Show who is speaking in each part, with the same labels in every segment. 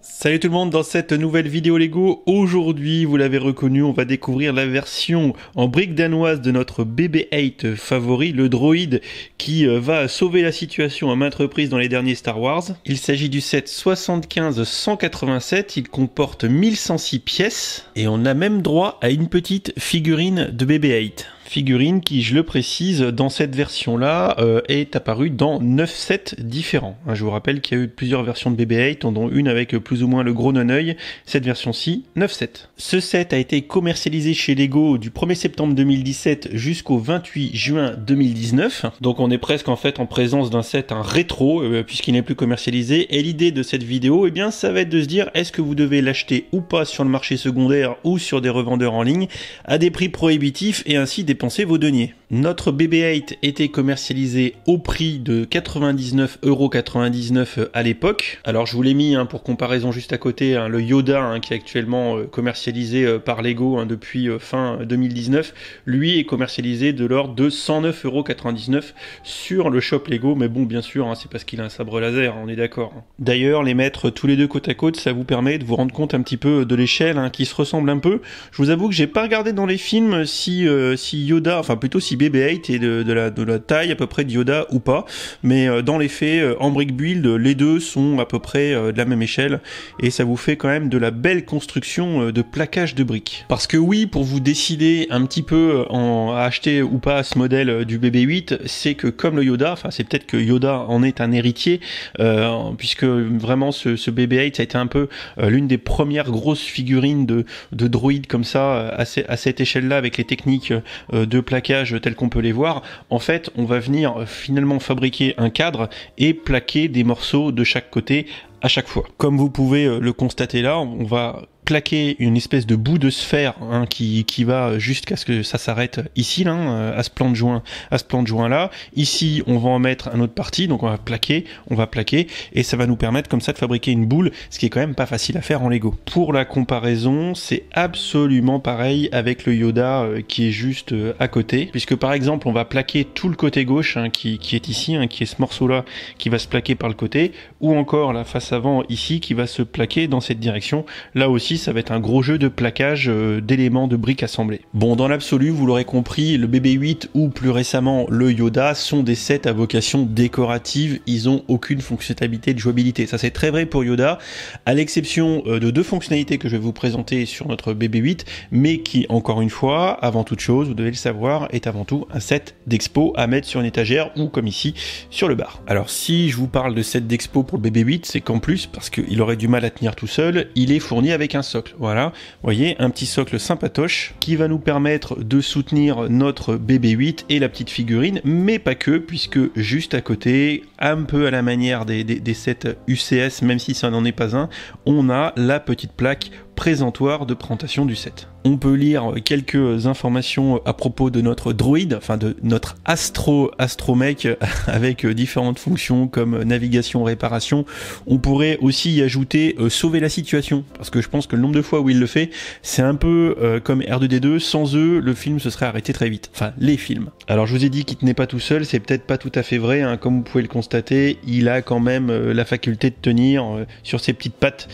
Speaker 1: Salut tout le monde, dans cette nouvelle vidéo Lego, aujourd'hui, vous l'avez reconnu, on va découvrir la version en briques danoises de notre BB-8 favori, le droïde qui va sauver la situation à maintes reprises dans les derniers Star Wars. Il s'agit du set 75-187, il comporte 1106 pièces et on a même droit à une petite figurine de BB-8. Figurine qui, je le précise, dans cette version-là, est apparue dans 9 sets différents. Je vous rappelle qu'il y a eu plusieurs versions de BB-8, dont une avec plus ou moins le gros non-œil. Cette version-ci, 9 sets. Ce set a été commercialisé chez Lego du 1er septembre 2017 jusqu'au 28 juin 2019. Donc on est presque en fait en présence d'un set, un rétro, puisqu'il n'est plus commercialisé. Et l'idée de cette vidéo, eh bien, ça va être de se dire, est-ce que vous devez l'acheter ou pas sur le marché secondaire ou sur des revendeurs en ligne, à des prix prohibitifs et ainsi dépenser vos deniers. Notre BB-8 était commercialisé au prix de 99,99€ à l'époque. Alors je vous l'ai mis pour comparaison juste à côté, le Yoda qui est actuellement commercialisé par Lego depuis fin 2019. Lui est commercialisé de l'ordre de 109,99€ sur le shop Lego, mais bon bien sûr c'est parce qu'il a un sabre laser, on est d'accord. D'ailleurs les mettre tous les deux côte à côte, ça vous permet de vous rendre compte un petit peu de l'échelle qui se ressemble un peu. Je vous avoue que j'ai pas regardé dans les films si Yoda, enfin plutôt si BB-8 est de la taille à peu près de Yoda ou pas, mais dans les faits, en brick build, les deux sont à peu près de la même échelle, et ça vous fait quand même de la belle construction de plaquage de briques. Parce que oui, pour vous décider un petit peu à acheter ou pas ce modèle du BB-8, c'est que comme le Yoda, enfin c'est peut-être que Yoda en est un héritier, puisque vraiment ce BB-8 ça a été un peu l'une des premières grosses figurines de droïdes comme ça, à cette échelle-là, avec les techniques de plaquage tels qu'on peut les voir. En fait, on va venir finalement fabriquer un cadre et plaquer des morceaux de chaque côté à chaque fois. Comme vous pouvez le constater là, on va plaquer une espèce de bout de sphère qui va jusqu'à ce que ça s'arrête ici là, à ce plan de joint là. Ici on va en mettre un autre parti, donc on va plaquer et ça va nous permettre comme ça de fabriquer une boule, ce qui est quand même pas facile à faire en Lego. Pour la comparaison, c'est absolument pareil avec le Yoda qui est juste à côté, puisque par exemple on va plaquer tout le côté gauche qui est ici, qui est ce morceau là qui va se plaquer par le côté, ou encore la face avant ici qui va se plaquer dans cette direction. Là aussi ça va être un gros jeu de plaquage d'éléments de briques assemblés. Bon, dans l'absolu, vous l'aurez compris, le BB-8 ou plus récemment le Yoda sont des sets à vocation décorative, ils ont aucune fonctionnalité de jouabilité. Ça c'est très vrai pour Yoda, à l'exception de deux fonctionnalités que je vais vous présenter sur notre BB-8, mais qui, encore une fois, avant toute chose, vous devez le savoir, est avant tout un set d'expo à mettre sur une étagère ou comme ici, sur le bar. Alors si je vous parle de set d'expo pour le BB-8, c'est qu'en plus, parce qu'il aurait du mal à tenir tout seul, il est fourni avec un socle. Voilà, vous voyez, un petit socle sympatoche qui va nous permettre de soutenir notre BB-8 et la petite figurine, mais pas que, puisque juste à côté, un peu à la manière des sets UCS, même si ça n'en est pas un, on a la petite plaque présentoir de présentation du set. On peut lire quelques informations à propos de notre droïde, enfin de notre astromech avec différentes fonctions comme navigation, réparation. On pourrait aussi y ajouter sauver la situation, parce que je pense que le nombre de fois où il le fait, c'est un peu comme R2D2, sans eux, le film se serait arrêté très vite. Enfin, les films. Alors je vous ai dit qu'il tenait pas tout seul, c'est peut-être pas tout à fait vrai, comme vous pouvez le constater, il a quand même la faculté de tenir sur ses petites pattes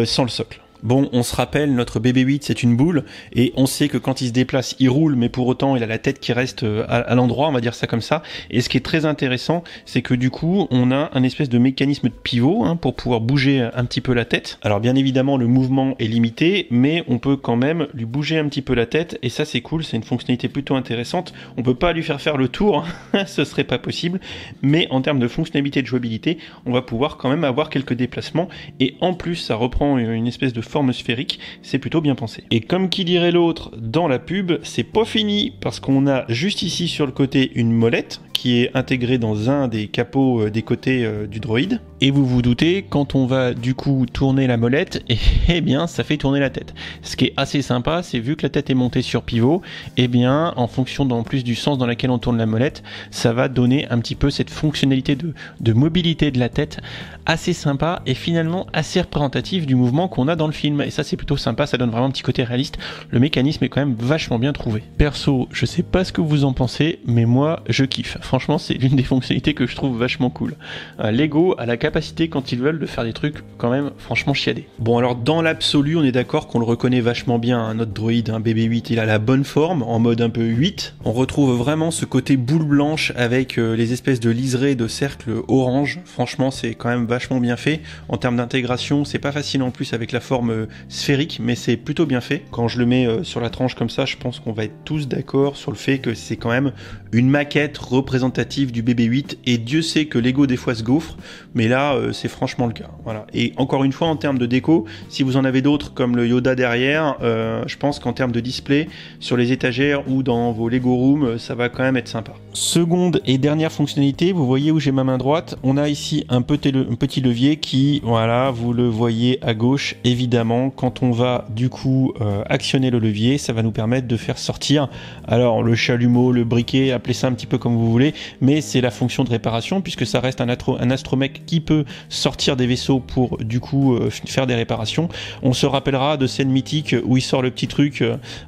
Speaker 1: sans le socle. Bon, on se rappelle, notre BB-8 c'est une boule, et on sait que quand il se déplace, il roule, mais pour autant il a la tête qui reste à l'endroit, on va dire ça comme ça. Et ce qui est très intéressant, c'est que du coup, on a un espèce de mécanisme de pivot pour pouvoir bouger un petit peu la tête. Alors bien évidemment, le mouvement est limité, mais on peut quand même lui bouger un petit peu la tête, et ça c'est cool, c'est une fonctionnalité plutôt intéressante. On peut pas lui faire le tour, ce serait pas possible, mais en termes de fonctionnalité de jouabilité, on va pouvoir quand même avoir quelques déplacements, et en plus ça reprend une espèce de forme sphérique, c'est plutôt bien pensé. Et comme qui dirait l'autre dans la pub, c'est pas fini, parce qu'on a juste ici sur le côté une molette qui est intégrée dans un des capots des côtés du droïde. Et vous vous doutez, quand on va du coup tourner la molette, eh bien ça fait tourner la tête. Ce qui est assez sympa, c'est vu que la tête est montée sur pivot, eh bien en fonction en plus du sens dans lequel on tourne la molette, ça va donner un petit peu cette fonctionnalité de mobilité de la tête assez sympa et finalement assez représentative du mouvement qu'on a dans le film. Et ça c'est plutôt sympa, ça donne vraiment un petit côté réaliste. Le mécanisme est quand même vachement bien trouvé. Perso, je sais pas ce que vous en pensez, mais moi je kiffe. Franchement, c'est l'une des fonctionnalités que je trouve vachement cool. Lego a la capacité capacité quand ils veulent de faire des trucs quand même franchement chiadés. Bon alors dans l'absolu on est d'accord qu'on le reconnaît vachement bien, hein, notre droïde, un BB-8, il a la bonne forme, en mode un peu 8. On retrouve vraiment ce côté boule blanche avec les espèces de liserés de cercles orange. Franchement c'est quand même vachement bien fait. En termes d'intégration c'est pas facile en plus avec la forme sphérique, mais c'est plutôt bien fait. Quand je le mets sur la tranche comme ça, je pense qu'on va être tous d'accord sur le fait que c'est quand même une maquette représentative du BB-8, et Dieu sait que Lego des fois se gaufre, mais là c'est franchement le cas. Voilà. Et encore une fois en termes de déco, si vous en avez d'autres comme le Yoda derrière, je pense qu'en termes de display sur les étagères ou dans vos Lego Room, ça va quand même être sympa. Seconde et dernière fonctionnalité, vous voyez où j'ai ma main droite, on a ici un petit levier qui, voilà, vous le voyez à gauche, évidemment, quand on va du coup actionner le levier, ça va nous permettre de faire sortir, alors le chalumeau, le briquet, appelez ça un petit peu comme vous voulez, mais c'est la fonction de réparation puisque ça reste un astromech qui peut sortir des vaisseaux pour du coup faire des réparations. On se rappellera de scènes mythiques où il sort le petit truc,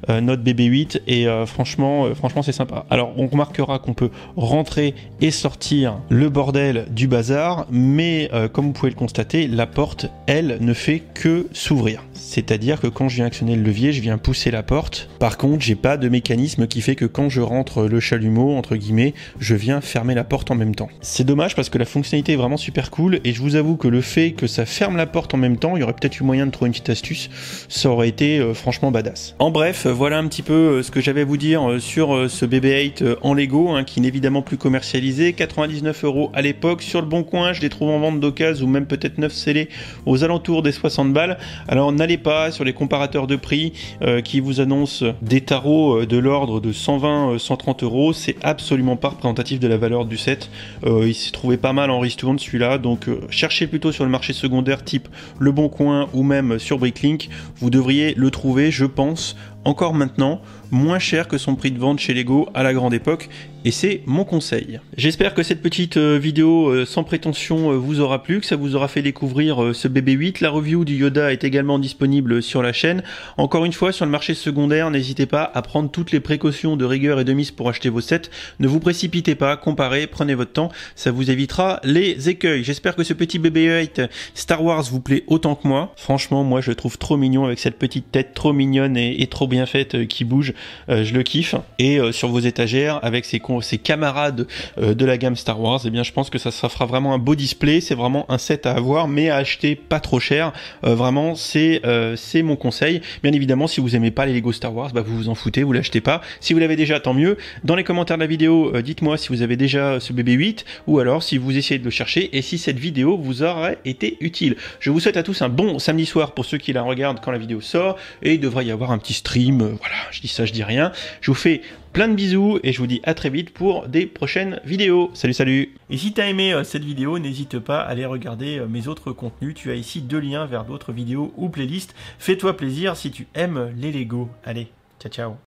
Speaker 1: notre BB-8, et franchement c'est sympa. Alors on remarquera qu'on peut rentrer et sortir le bordel du bazar, mais comme vous pouvez le constater, la porte, elle, ne fait que s'ouvrir. C'est-à-dire que quand je viens actionner le levier, je viens pousser la porte. Par contre, j'ai pas de mécanisme qui fait que quand je rentre le chalumeau, entre guillemets, je viens fermer la porte en même temps. C'est dommage parce que la fonctionnalité est vraiment super cool, et je vous avoue que le fait que ça ferme la porte en même temps, il y aurait peut-être eu moyen de trouver une petite astuce, ça aurait été franchement badass. En bref, voilà un petit peu ce que j'avais à vous dire sur ce BB-8 en Lego, hein, qui n'est évidemment plus commercialisé. 99 € à l'époque, sur le bon coin, je les trouve en vente d'occasion ou même peut-être neuf scellés aux alentours des 60 balles. Alors n'allez pas sur les comparateurs de prix qui vous annoncent des tarots de l'ordre de 120-130 €, c'est absolument pas représentatif de la valeur du set. Il s'est trouvé pas mal en ristourne celui-là, donc cherchez plutôt sur le marché secondaire type Le Bon Coin ou même sur Bricklink, vous devriez le trouver, je pense, encore maintenant, moins cher que son prix de vente chez Lego à la grande époque, et c'est mon conseil. J'espère que cette petite vidéo sans prétention vous aura plu, que ça vous aura fait découvrir ce BB-8. La review du Yoda est également disponible sur la chaîne. Encore une fois, sur le marché secondaire, n'hésitez pas à prendre toutes les précautions de rigueur et de mise pour acheter vos sets. Ne vous précipitez pas, comparez, prenez votre temps, ça vous évitera les écueils. J'espère que ce petit BB-8 Star Wars vous plaît autant que moi. Franchement, moi je le trouve trop mignon avec cette petite tête trop mignonne et trop bien faite qui bouge. Je le kiffe. Et sur vos étagères, avec ses camarades de la gamme Star Wars, eh bien je pense que ça fera vraiment un beau display. C'est vraiment un set à avoir, mais à acheter pas trop cher. Vraiment, c'est mon conseil. Bien évidemment, si vous aimez pas les Lego Star Wars, bah vous vous en foutez, vous l'achetez pas. Si vous l'avez déjà, tant mieux. Dans les commentaires de la vidéo, dites-moi si vous avez déjà ce BB-8 ou alors si vous essayez de le chercher et si cette vidéo vous aurait été utile. Je vous souhaite à tous un bon samedi soir pour ceux qui la regardent quand la vidéo sort, et il devrait y avoir un petit stream. Voilà, je dis ça, je dis rien. Je vous fais plein de bisous et je vous dis à très vite pour des prochaines vidéos. Salut, salut! Et si t'as aimé cette vidéo, n'hésite pas à aller regarder mes autres contenus. Tu as ici 2 liens vers d'autres vidéos ou playlists. Fais-toi plaisir si tu aimes les Lego. Allez, ciao, ciao!